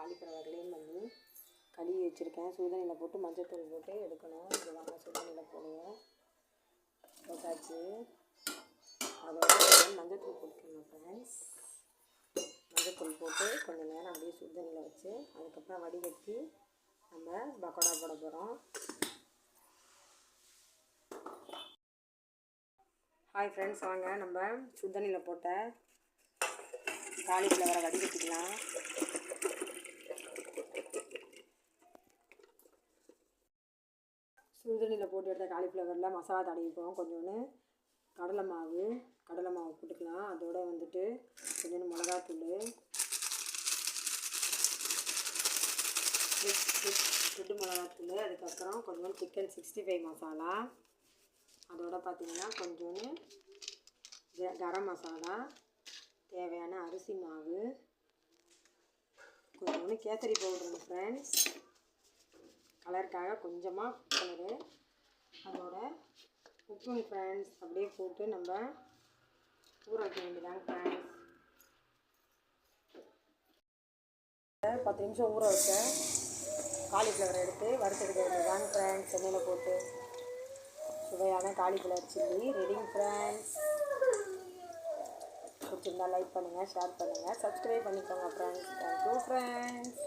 Cauliflower clean பண்ணி கழுவி வச்சுருக்கேன். சுடுதண்ணியில் போட்டு மஞ்சள்தூள் போட்டு எடுக்கணும். இது வாங்க சுடுதண்ணியில் போடுவோம். போட்டாச்சு. அதோட மஞ்சள்தூள் போட்டுக்கணும் ஃப்ரெண்ட்ஸ். மஞ்சள்தூள் போட்டு கொஞ்சம் நேரம் அப்படியே சுடுதண்ணியில் வச்சு அதுக்கப்புறம் வடிகட்டி நம்ம பக்கோடா போட போகிறோம். ஹாய் ஃப்ரெண்ட்ஸ், வாங்க நம்ம சுடுதண்ணியில் போட்ட காலிஃப்ளவரை வடிகட்டிக்கலாம். சுடுதண்ணியில் போட்டு எடுத்த காலிஃப்ளவரில் மசாலா தடவிப்போம். கொஞ்சோண்டு கடலை மாவு போட்டுக்கலாம். அதோட வந்துட்டு கொஞ்சோண்டு மிளகாத்தூள், ரெட்டு மிளகாத்தூள், அதுக்கப்புறம் கொஞ்சோண்டு சிக்கன் 65 மசாலா, அதோட பார்த்திங்கன்னா கொஞ்சோண்டு கரம் மசாலா, தேவையான அரிசி மாவு, கொஞ்சோண்டு கேசரி பவுடர் ஃப்ரெண்ட்ஸ், கலருக்காக கொஞ்சமாக கலரு, அதோட உப்பு ஃப்ரெண்ட்ஸ். அப்படியே போட்டு நம்ம ஊற வைக்க வேண்டியதாங்க ஃப்ரெண்ட்ஸ். 10 நிமிஷம் ஊற வச்ச காலிஃப்ளவர் எடுத்து வறுத்தெடுக்க வேண்டியதாங்க ஃப்ரெண்ட்ஸ். எண்ணெயில் போட்டு சுவையான காலிஃப்ளவர் சில்லி ரெடிங் ஃப்ரெண்ட்ஸ். பிடிச்சிருந்தா லைக் பண்ணுங்கள், ஷேர் பண்ணுங்கள், சப்ஸ்கிரைப் பண்ணிக்கோங்க ஃப்ரெண்ட்ஸ். Thank you friends.